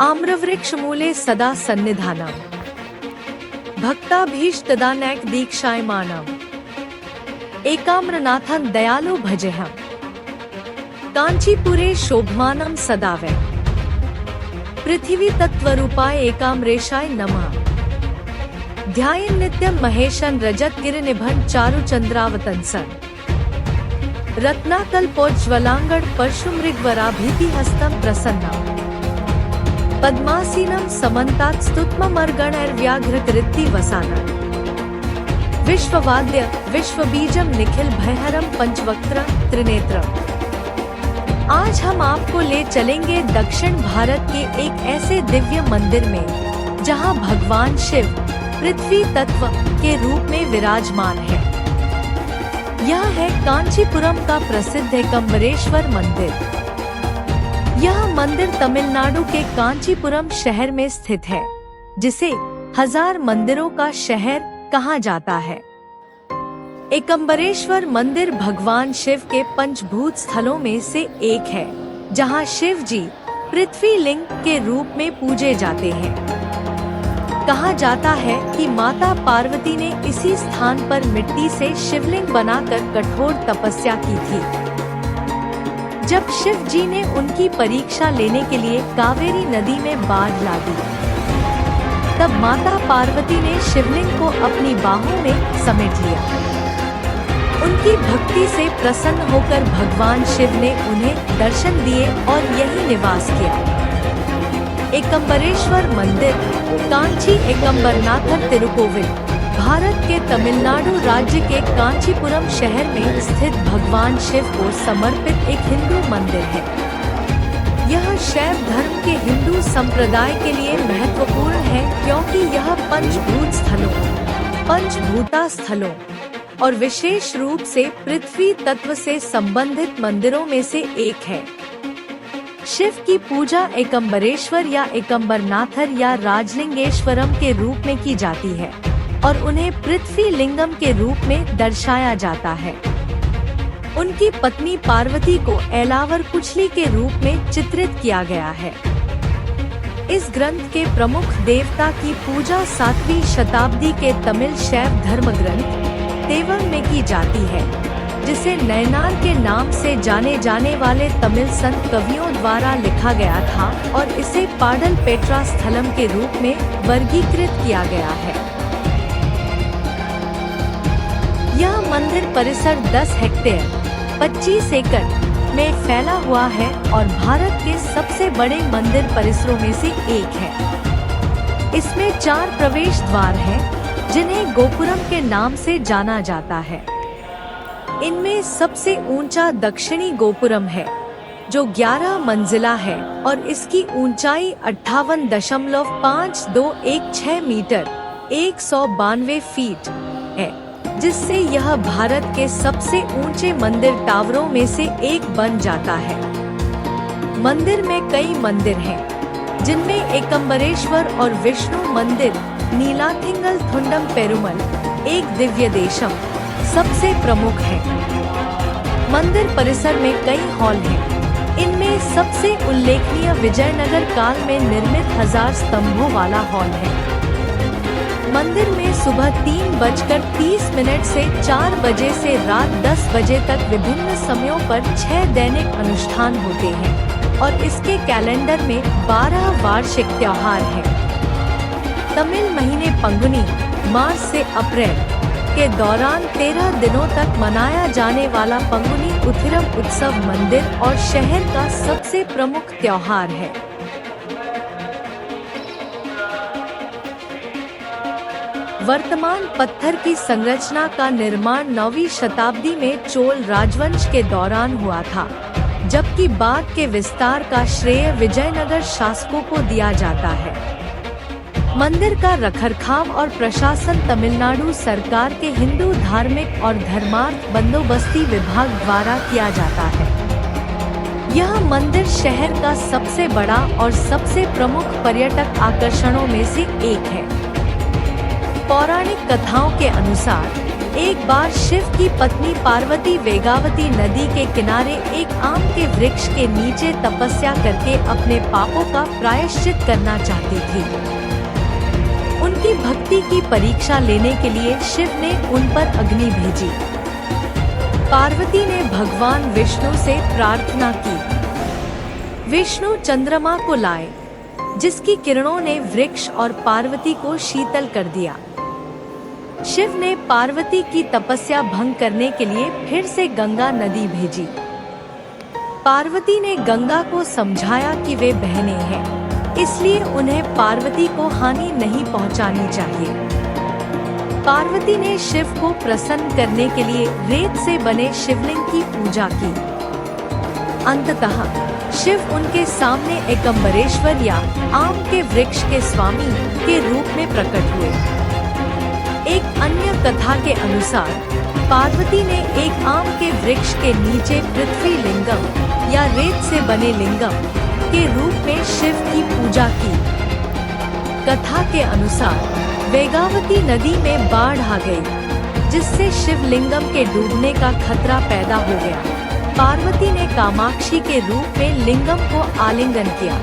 आम्रवृक्षमूले सदा सन्निधानम् भक्ताभीष्टदानैक दीक्षायमानम् एकाम्रनाथं दयालो भजेहम् कांचीपुरे शोभमानं सदा वै पृथिवी तत्त्वरूपाय एकाम्रेशाय नमः ध्यायन् नित्यं महेशं रजतगिरिनिभं चारुचन्द्रावतंसन् रत्नाकल्पोज्ज्वलांगड परशुमृगवराभीतिहस्तं प्रसन्नम् पद्मासीनं समन्तात् स्तुत्ममर्गणैर्व्याघ्रकृत्ति वसानम् विश्ववाद्य विश्वबीजम निखिल भयहरम पंचवक्त्रम त्रिनेत्रम। आज हम आपको ले चलेंगे दक्षिण भारत के एक ऐसे दिव्य मंदिर में जहां भगवान शिव पृथ्वी तत्व के रूप में विराजमान है। यह है कांचीपुरम का प्रसिद्ध एकम्बरेश्वर मंदिर। यह मंदिर तमिलनाडु के कांचीपुरम शहर में स्थित है, जिसे 1000 मंदिरों का शहर कहा जाता है। एकम्बरेश्वर मंदिर भगवान शिव के पंचभूत स्थलों में से एक है, जहां शिव जी पृथ्वी लिंग के रूप में पूजे जाते हैं। कहा जाता है कि माता पार्वती ने इसी स्थान पर मिट्टी से शिवलिंग बनाकर कठोर तपस्या की थी। जब शिव जी ने उनकी परीक्षा लेने के लिए कावेरी नदी में बाढ़ ला दी, तब माता पार्वती ने शिवलिंग को अपनी बाहों में समेट लिया। उनकी भक्ति से प्रसन्न होकर भगवान शिव ने उन्हें दर्शन दिए और यही निवास किया। एकम्बरेश्वर मंदिर कांची एकम्बरनाथर तिरुकोविल भारत के तमिलनाडु राज्य के कांचीपुरम शहर में स्थित भगवान शिव को समर्पित एक हिंदू मंदिर है। यह शैव धर्म के हिंदू संप्रदाय के लिए महत्वपूर्ण है, क्योंकि यह पंचभूता स्थलों और विशेष रूप से पृथ्वी तत्व से संबंधित मंदिरों में से एक है। शिव की पूजा एकम्बरेश्वर या एकम्बरनाथर या राजलिंगेश्वरम के रूप में की जाती है और उन्हें पृथ्वी लिंगम के रूप में दर्शाया जाता है। उनकी पत्नी पार्वती को एलावर कुचली के रूप में चित्रित किया गया है। इस ग्रंथ के प्रमुख देवता की पूजा 7वीं शताब्दी के तमिल शैव धर्म ग्रंथ तेवर में की जाती है, जिसे नयनार के नाम से जाने जाने वाले तमिल संत कवियों द्वारा लिखा गया था और इसे पाडल पेट्रा स्थलम के रूप में वर्गीकृत किया गया है। यह मंदिर परिसर 10 हेक्टेयर 25 एकड़ में फैला हुआ है और भारत के सबसे बड़े मंदिर परिसरों में से एक है। इसमें 4 प्रवेश द्वार हैं, जिन्हें गोपुरम के नाम से जाना जाता है। इनमें सबसे ऊंचा दक्षिणी गोपुरम है, जो 11 मंजिला है और इसकी ऊंचाई 58.5216 मीटर 192 फीट है, जिससे यह भारत के सबसे ऊंचे मंदिर टावरों में से एक बन जाता है। मंदिर में कई मंदिर हैं, जिनमें एकम्बरेश्वर और विष्णु मंदिर नीलाथिंगल थुंडम पेरुमल एक दिव्य देशम सबसे प्रमुख है। मंदिर परिसर में कई हॉल हैं। इनमें सबसे उल्लेखनीय विजयनगर काल में निर्मित 1000 स्तंभों वाला हॉल है। मंदिर में सुबह 3:30 से 4 बजे से रात 10 बजे तक विभिन्न समयों पर 6 दैनिक अनुष्ठान होते हैं और इसके कैलेंडर में 12 वार्षिक त्योहार हैं। तमिल महीने पंगुनी मार्च से अप्रैल के दौरान 13 दिनों तक मनाया जाने वाला पंगुनी उथिरम उत्सव मंदिर और शहर का सबसे प्रमुख त्योहार है। वर्तमान पत्थर की संरचना का निर्माण 9वीं शताब्दी में चोल राजवंश के दौरान हुआ था, जबकि बाद के विस्तार का श्रेय विजयनगर शासकों को दिया जाता है। मंदिर का रखरखाव और प्रशासन तमिलनाडु सरकार के हिंदू धार्मिक और धर्मार्थ बंदोबस्ती विभाग द्वारा किया जाता है। यह मंदिर शहर का सबसे बड़ा और सबसे प्रमुख पर्यटक आकर्षणों में से एक है। पौराणिक कथाओं के अनुसार एक बार शिव की पत्नी पार्वती वेगावती नदी के किनारे एक आम के वृक्ष के नीचे तपस्या करके अपने पापों का प्रायश्चित करना चाहती थी। उनकी भक्ति की परीक्षा लेने के लिए शिव ने उन पर अग्नि भेजी। पार्वती ने भगवान विष्णु से प्रार्थना की। विष्णु चंद्रमा को लाए, जिसकी किरणों ने वृक्ष और पार्वती को शीतल कर दिया। शिव ने पार्वती की तपस्या भंग करने के लिए फिर से गंगा नदी भेजी। पार्वती ने गंगा को समझाया कि वे बहनें हैं, इसलिए उन्हें पार्वती को हानि नहीं पहुंचानी चाहिए। पार्वती ने शिव को प्रसन्न करने के लिए रेत से बने शिवलिंग की पूजा की। अंततः शिव उनके सामने एकम्बरेश्वर या आम के वृक्ष के स्वामी के रूप में प्रकट हुए। एक अन्य कथा के अनुसार पार्वती ने एक आम के वृक्ष के नीचे पृथ्वी लिंगम या रेत से बने लिंगम के रूप में शिव की पूजा की। कथा के अनुसार वेगावती नदी में बाढ़ आ गई, जिससे शिवलिंगम के डूबने का खतरा पैदा हो गया। पार्वती ने कामाक्षी के रूप में लिंगम को आलिंगन किया।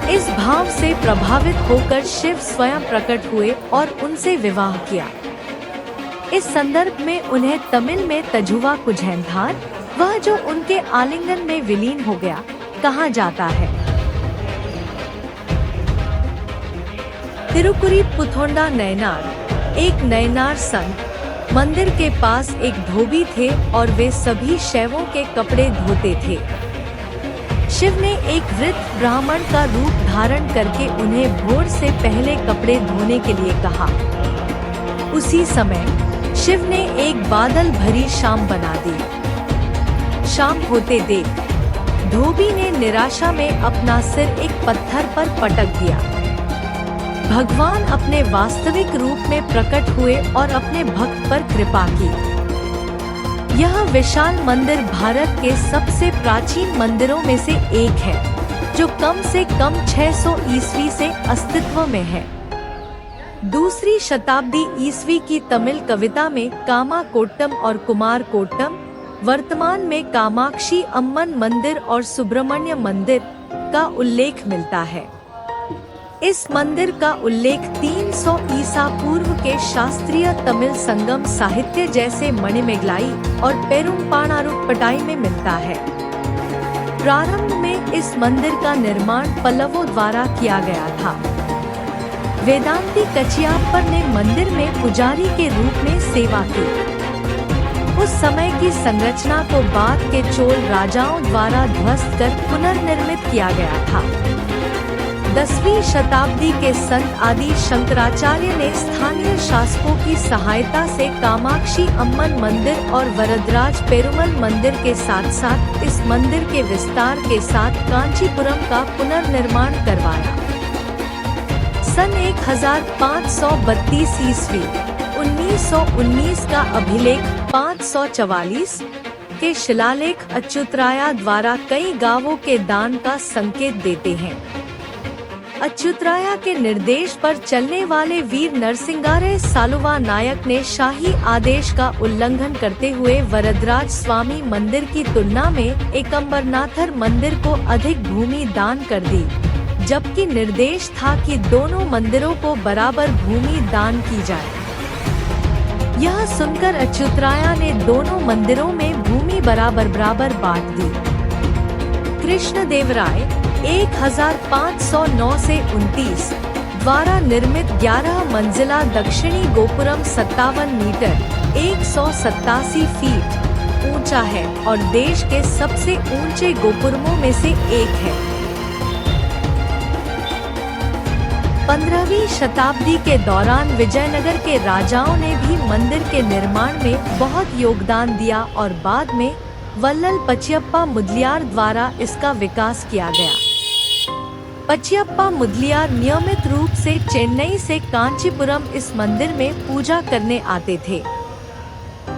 इस भाव से प्रभावित होकर शिव स्वयं प्रकट हुए और उनसे विवाह किया। इस संदर्भ में उन्हें तमिल में तजुवा कुझेंधार, वह जो उनके आलिंगन में विलीन हो गया, कहा जाता है। तिरुकुरी पुथोंडा नयनार, एक नयनार संत मंदिर के पास एक धोबी थे और वे सभी शैवों के कपड़े धोते थे। शिव ने एक वृद्ध ब्राह्मण का रूप धारण करके उन्हें भोर से पहले कपड़े धोने के लिए कहा। उसी समय शिव ने एक बादल भरी शाम बना दी। शाम होते देख धोबी ने निराशा में अपना सिर एक पत्थर पर पटक दिया। भगवान अपने वास्तविक रूप में प्रकट हुए और अपने भक्त पर कृपा की। यह विशाल मंदिर भारत के सबसे प्राचीन मंदिरों में से एक है, जो कम से कम 600 ईस्वी से अस्तित्व में है। दूसरी शताब्दी ईस्वी की तमिल कविता में कामा कोट्टम और कुमार कोट्टम, वर्तमान में कामाक्षी अम्मन मंदिर और सुब्रमण्य मंदिर का उल्लेख मिलता है। इस मंदिर का उल्लेख 300 ईसा पूर्व के शास्त्रीय तमिल संगम साहित्य जैसे मणिमेगलाई और पेरुम्पाणारुपट्टाई में मिलता है। प्रारंभ में इस मंदिर का निर्माण पल्लवों द्वारा किया गया था। वेदांती कचियाप्पर ने मंदिर में पुजारी के रूप में सेवा की। उस समय की संरचना को बाद के चोल राजाओं द्वारा ध्वस्त कर पुनर्निर्मित किया गया था। 10वीं शताब्दी के संत आदि शंकराचार्य ने स्थानीय शासकों की सहायता से कामाक्षी अम्मन मंदिर और वरदराज पेरुमल मंदिर के साथ साथ इस मंदिर के विस्तार के साथ कांचीपुरम का पुनर्निर्माण करवाया। सन 1532 ईस्वी 1919 का अभिलेख 544 के शिलालेख अच्युतराया द्वारा कई गांवों के दान का संकेत देते हैं। अच्युतराया के निर्देश पर चलने वाले वीर नरसिंगारे सालुवा नायक ने शाही आदेश का उल्लंघन करते हुए वरदराज स्वामी मंदिर की तुलना में एकम्बरनाथर मंदिर को अधिक भूमि दान कर दी, जबकि निर्देश था कि दोनों मंदिरों को बराबर भूमि दान की जाए। यह सुनकर अच्युतराया ने दोनों मंदिरों में भूमि बराबर बांट दी। कृष्णदेवराय 1509 से 29 द्वारा निर्मित 11 मंजिला दक्षिणी गोपुरम 57 मीटर 187 फीट ऊंचा है और देश के सबसे ऊंचे गोपुरमों में से एक है। 15वीं शताब्दी के दौरान विजयनगर के राजाओं ने भी मंदिर के निर्माण में बहुत योगदान दिया और बाद में वल्लल पचियप्पा मुदलियार द्वारा इसका विकास किया गया। पचियप्पा मुदलियार नियमित रूप से चेन्नई से कांचीपुरम इस मंदिर में पूजा करने आते थे।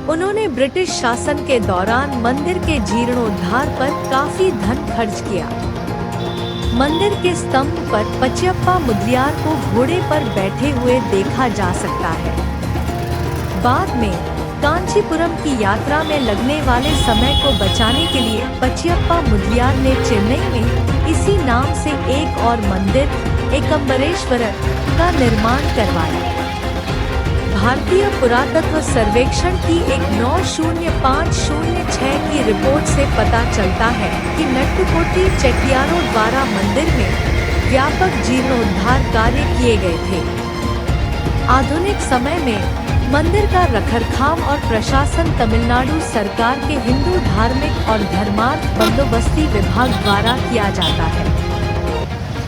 उन्होंने ब्रिटिश शासन के दौरान मंदिर के जीर्णोद्धार पर काफी धन खर्च किया। मंदिर के स्तंभ पर पचियप्पा मुदलियार को घोड़े पर बैठे हुए देखा जा सकता है। बाद में कांचीपुरम की यात्रा में लगने वाले समय को बचाने के लिए पचियप्पा मुदलियार ने चेन्नई में इसी नाम से एक और मंदिर एकम्बरेश्वरर का निर्माण करवाया। भारतीय पुरातत्व सर्वेक्षण की एक 90506 की रिपोर्ट से पता चलता है कि नट्टुकोटी चेट्टियारों द्वारा मंदिर में व्यापक जीर्णोद्धार कार्य किए गए थे। आधुनिक समय में मंदिर का रखरखाव और प्रशासन तमिलनाडु सरकार के हिंदू धार्मिक और धर्मार्थ बंदोबस्ती विभाग द्वारा किया जाता है।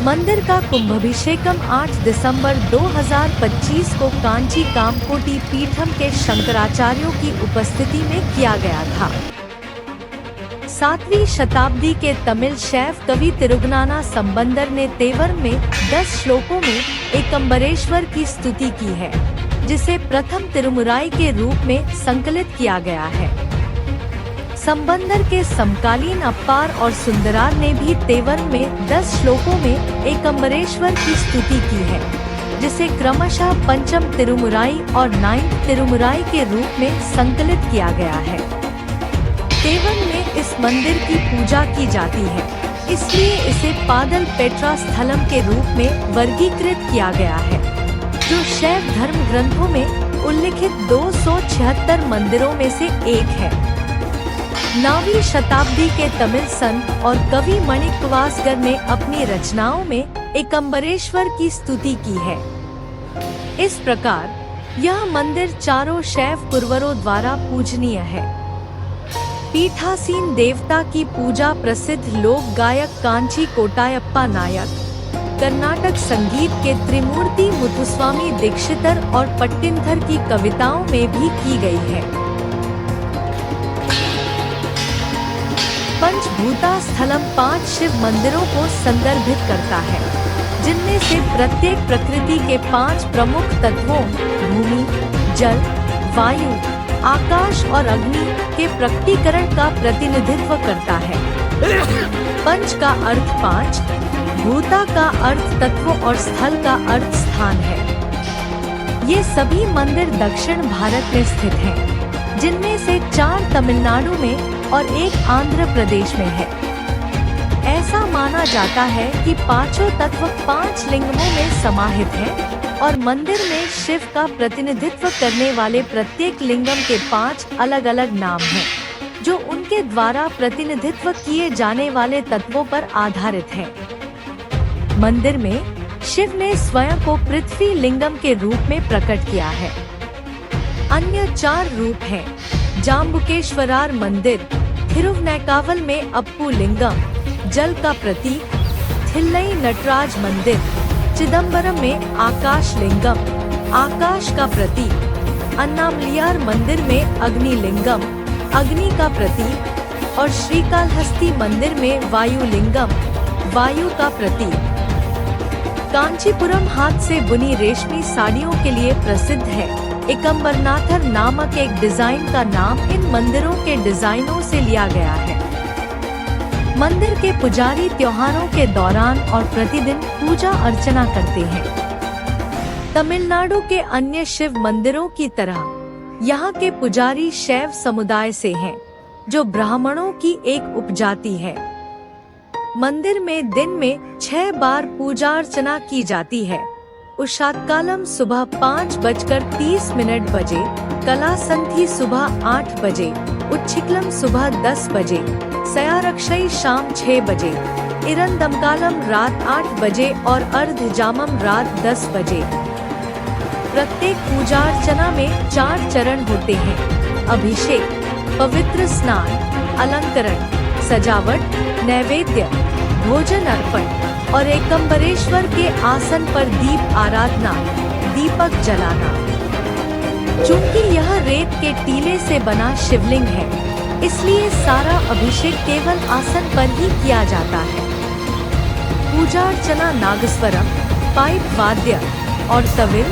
मंदिर का कुंभाभिषेकम 8 दिसंबर 2025 को कांची कामकोटी पीठम के शंकराचार्यों की उपस्थिति में किया गया था। 7वीं शताब्दी के तमिल शैव कवि तिरुगनाना संबंदर ने तेवर में 10 श्लोकों में एकम्बरेश्वर की स्तुति की है, जिसे प्रथम तिरुमुराई के रूप में संकलित किया गया है। संबंदर के समकालीन अप्पार और सुंदरार ने भी तेवर में 10 श्लोकों में एकम्बरेश्वर की स्तुति की है, जिसे क्रमशः पंचम तिरुमुराई और 9th तिरुमुराई के रूप में संकलित किया गया है। तेवर में इस मंदिर की पूजा की जाती है, इसलिए इसे पादल पेट्रा स्थलम के रूप में वर्गीकृत किया गया है, जो शैव धर्म ग्रंथों में उल्लिखित 276 मंदिरों में से एक है। 9वीं शताब्दी के तमिल संत और कवि माणिक्यवासगर ने अपनी रचनाओं में एकम्बरेश्वर की स्तुति की है। इस प्रकार यह मंदिर चारों शैव कुरवरों द्वारा पूजनीय है। पीठासीन देवता की पूजा प्रसिद्ध लोक गायक कांची कोटायप्पा नायक, कर्नाटक संगीत के त्रिमूर्ति मुथुस्वामी दीक्षितर और पट्टिनथर की कविताओं में भी की गई है। पंचभूता स्थलम 5 शिव मंदिरों को संदर्भित करता है, जिनमें से प्रत्येक प्रकृति के 5 प्रमुख तत्वों भूमि, जल, वायु, आकाश और अग्नि के प्रकटीकरण का प्रतिनिधित्व करता है। पंच का अर्थ 5, भूता का अर्थ तत्व और स्थल का अर्थ स्थान है। ये सभी मंदिर दक्षिण भारत में स्थित हैं, जिनमें से 4 तमिलनाडु में और 1 आंध्र प्रदेश में है। ऐसा माना जाता है कि पांचों तत्व 5 लिंगों में समाहित हैं और मंदिर में शिव का प्रतिनिधित्व करने वाले प्रत्येक लिंगम के 5 अलग-अलग नाम हैं, जो उनके द्वारा प्रतिनिधित्व किए जाने वाले तत्वों पर आधारित हैं। मंदिर में शिव ने स्वयं को पृथ्वी लिंगम के रूप में प्रकट किया है। अन्य 4 रूप हैं: जाम्बुकेश्वरार मंदिर, थिरुवनैकावल में अप्पू लिंगम, जल का प्रतीक; थिल्लई नटराज मंदिर, चिदम्बरम में आकाश लिंगम, आकाश का प्रतीक; अन्नामलियार मंदिर में अग्नि लिंगम, अग्नि का प्रतीक; और श्रीकालहस्ती मंदिर में वायु लिंगम, वायु का प्रतीक। कांचीपुरम हाथ से बुनी रेशमी साड़ियों के लिए प्रसिद्ध है। एकम्बरनाथर नामक एक डिजाइन का नाम इन मंदिरों के डिजाइनों से लिया गया है। मंदिर के पुजारी त्योहारों के दौरान और प्रतिदिन पूजा अर्चना करते हैं। तमिलनाडु के अन्य शिव मंदिरों की तरह यहाँ के पुजारी शैव समुदाय से हैं, जो ब्राह्मणों की एक उपजाति है। मंदिर में दिन में 6 बार पूजा अर्चना की जाती है। उषात्कालम सुबह 5:30 बजे, कलासंथी सुबह 8 बजे, उच्छिक्लम सुबह 10 बजे, सयारक्षई शाम 6 बजे, इरंदमकालम रात 8 बजे और अर्धजामम रात 10 बजे। प्रत्येक पूजा अर्चना में 4 चरण होते हैं: अभिषेक, पवित्र स्नान, अलंकरण, सजावट, नैवेद्य, भोजन अर्पण और एकम्बरेश्वर के आसन पर दीप आराधना, दीपक जलाना। चूंकि यह रेत के टीले से बना शिवलिंग है, इसलिए सारा अभिषेक केवल आसन पर ही किया जाता है। पूजा अर्चना नागस्वरम, पाइप वाद्य और तविल